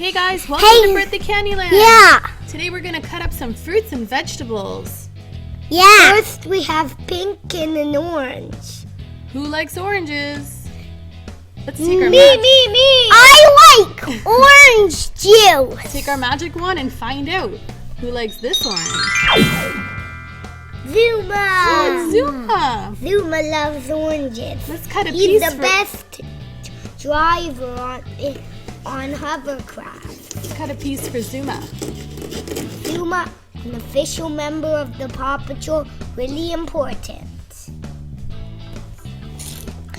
Hey guys, welcome to Birthday Candyland. Yeah. Today we're gonna cut up some fruits and vegetables. Yeah. First we have pink and an orange. Who likes oranges? Let's take our Me. I like orange juice. Take our magic wand and find out who likes this orange. Zuma. Oh, Zuma. Zuma loves oranges. Let's cut a He's piece the best driver on hovercraft. Let's cut a piece for Zuma. Zuma, an official member of the Paw Patrol, really important.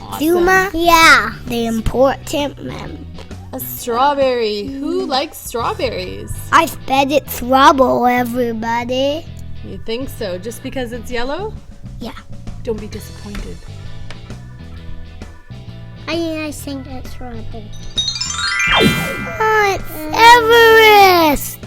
Awesome. Zuma, yeah, the important member. A strawberry. Who likes strawberries? I bet it's rubble, everybody. You think so? Just because it's yellow? Yeah. Don't be disappointed. I think it's rubble. Oh, it's Everest.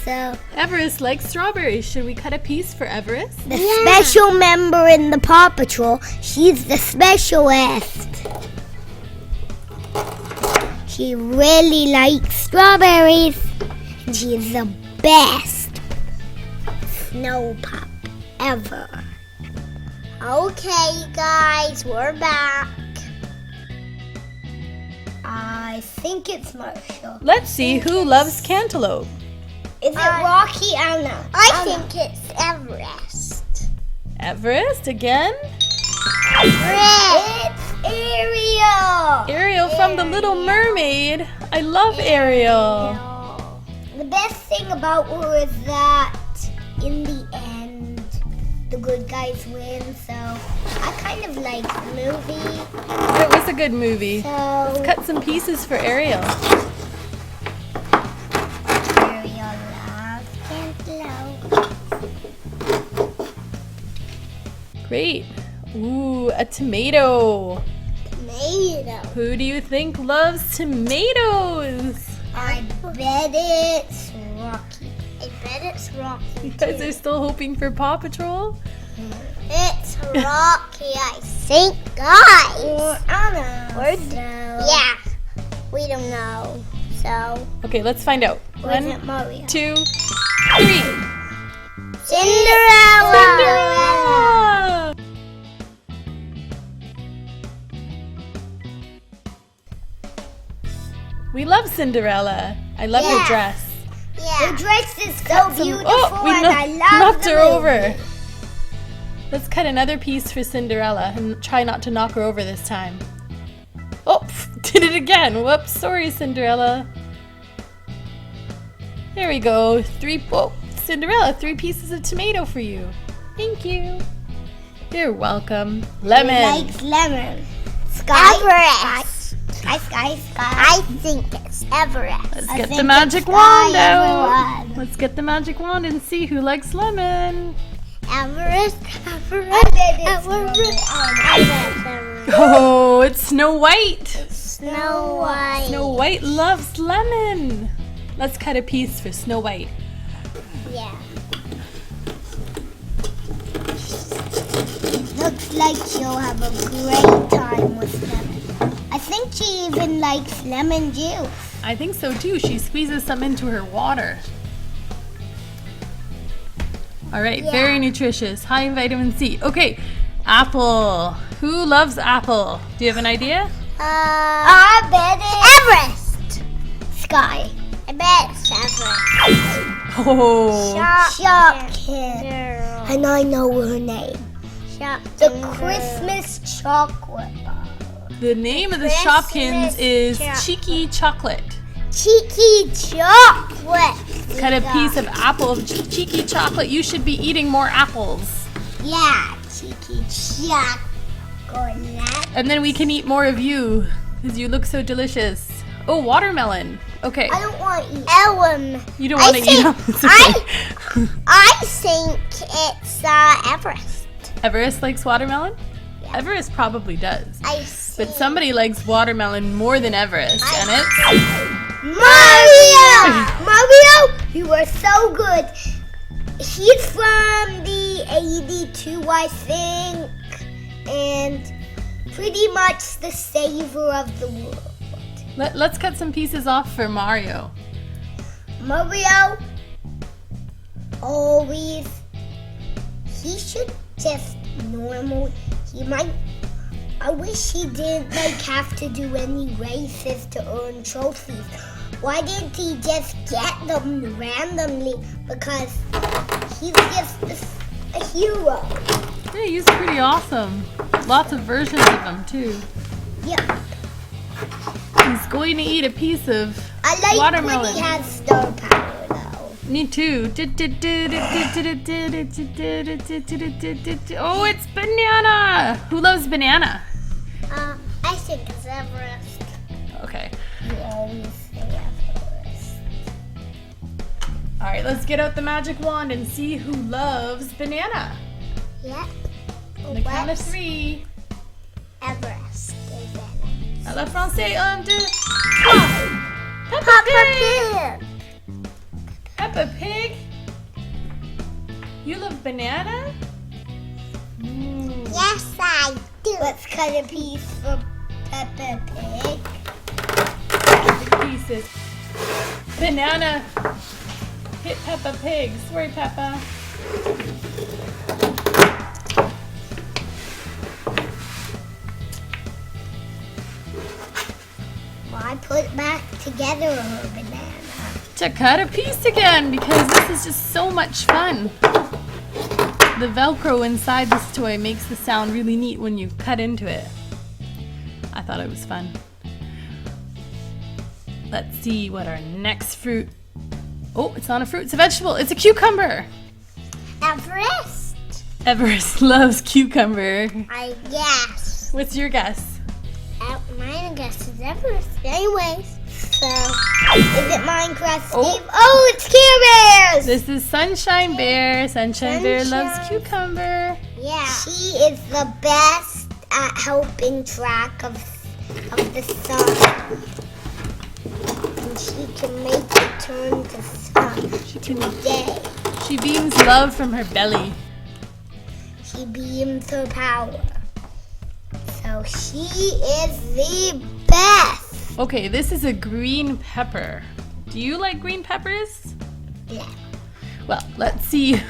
So Everest likes strawberries. Should we cut a piece for Everest? the special member in the Paw Patrol, she's the specialist. She really likes strawberries, and she's the best snow pup ever. Okay, guys, we're back. I think it's Marshall. Let's see who loves cantaloupe. Is it Rocky? I don't know. I think it's Everest. Everest again? It's Ariel. Ariel from The Little Mermaid. I love Ariel. The best thing about her is that in the end, the good guys win. So I kind of like the movie. It was a good movie. So Let's cut some pieces for Ariel. Ariel loves cantaloupe. Great. Ooh, a tomato. Tomato. Who do you think loves tomatoes? I bet it's Rocky. I bet it's Rocky. You guys are still hoping for Paw Patrol? It's Rocky, I think, guys. I don't know. Yeah, we don't know. So, Okay, let's find out. was it 1, Mario? 2, 3. Cinderella. Cinderella! We love Cinderella. I love her Yeah. dress. Yeah. The dress is so Cut some- beautiful, oh, we and I love knocked the her movie. over. Let's cut another piece for Cinderella and try not to knock her over this time. Oh, did it again. Whoops, sorry, Cinderella. There we go. Cinderella, 3 pieces of tomato for you. Thank you. You're welcome. Lemon. He likes lemon. Everest. Sky. I think it's Everest. Let's get the magic wand out. Let's get the magic wand and see who likes lemon. Everest. Oh, it's Snow White. Snow White. Snow White loves lemon. Let's cut a piece for Snow White. Yeah. Looks like she'll have a great time with lemon. I think she even likes lemon juice. I think so too. She squeezes some into her water. All right, Yeah. very nutritious. High in vitamin C. Okay, apple. Who loves apple? Do you have an idea? I bet it's Everest. Sky. I bet it's Everest. Oh, Shopkins. And I know her name. The Christmas chocolate bar. the name of the Christmas Shopkins is chocolate. Cheeky Chocolate. Cheeky chocolate. Cut a piece of apple of Cheeky Chocolate. You should be eating more apples. Yeah, cheeky chocolate. And then we can eat more of you because you look so delicious. Oh, watermelon. Okay. I don't want to eat Ellen. You don't want to eat them. It's okay. I think it's Everest. Everest likes watermelon? Yeah. Everest probably does. I see. But somebody likes watermelon more than Everest, and it's Mario, you are so good. He's from the 82, I think, and pretty much the savior of the world. Let's cut some pieces off for Mario. Mario always, he should just normal, I wish he didn't have to do any races to earn trophies. Why didn't he just get them randomly? Because he's just a hero. Yeah, he's pretty awesome. Lots of versions of him too. Yep. He's going to eat a piece of I like watermelon. when he has star power though. Me too. Oh, it's banana. Who loves banana? I think it's Everest. Okay. You always say Everest. All right, let's get out the magic wand and see who loves banana. Yep. On the count of 3. Everest. À la français, 1, 2, 3. Peppa Pig. Pig. Peppa Pig. You love banana? Yes, I do. Let's cut a piece for Peppa Pig. Pieces. Banana hit Peppa Pig. Sorry, Peppa. Well, I put it back together her banana. To cut a piece again because this is just so much fun. The Velcro inside this toy makes the sound really neat when you cut into it. I thought it was fun. Let's see what our next fruit. Oh, it's not a fruit, it's a vegetable. It's a cucumber. Everest? Everest loves cucumber. I guess. What's your guess? Mine guess is Everest. Anyways, so is it Minecraft Steve? Oh. Oh, it's Care Bears! This is Sunshine Bear. Sunshine Bear loves Sunshine. cucumber. Yeah. She is the best at helping track of the sun. And she can make it turn to sun today. She beams love from her belly. She beams her power. So she is the best. Okay, this is a green pepper. Do you like green peppers? Yeah. Well, let's see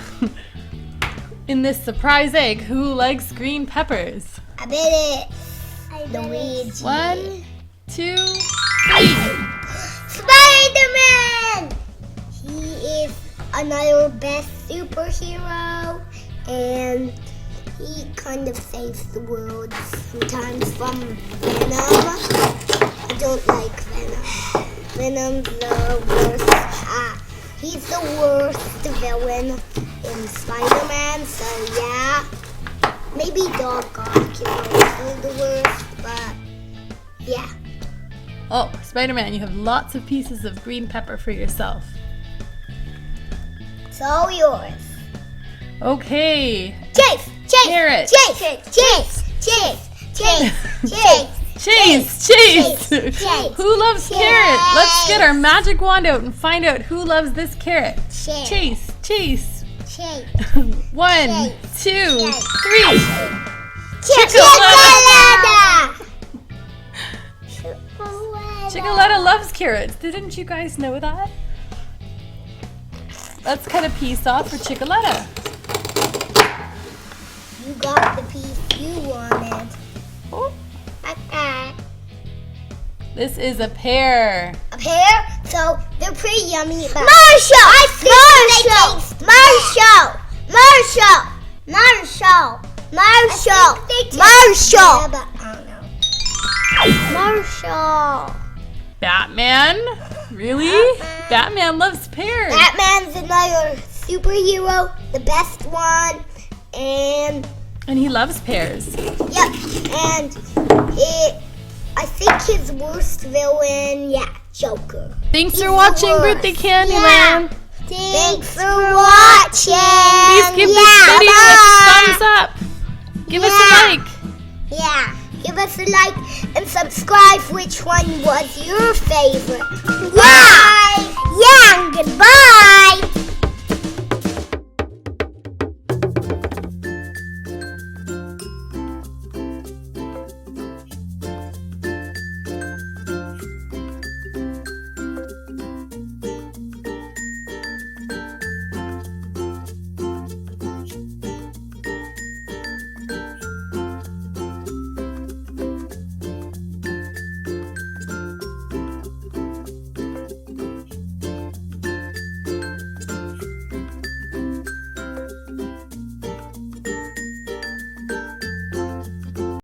in this surprise egg who likes green peppers. I bet it's Luigi. 1, 2, 3. Spider-Man! He is another best superhero, and he kind of saves the world sometimes from Venom. I don't like Venom. Venom's the worst. He's the worst villain in Spider-Man, so yeah. Maybe Dog God is also the worst, but yeah. Oh, Spider-Man, you have lots of pieces of green pepper for yourself. It's all yours. Okay. Chase! Carrot. Chase! Who loves carrot? Let's get our magic wand out and find out who loves this carrot. Chase. 1, 2, 3. Chocolate! Chicoletta loves carrots. Didn't you guys know that? Let's cut a piece off for Chicoletta. You got the piece you wanted. Oh, Okay. this is a pear. A pear? So they're pretty yummy. But Marshall! Marshall! Batman? Really? Batman loves pears. Batman's another superhero, the best one, and And he loves pears. yep, and I think his worst villain, Joker. Thanks He's for the watching worst. Birthday Candyland. Thanks for watching. Please give this video a thumbs up. Give us a like. Yeah, give us a like and subscribe. Which one was your favorite? Bye.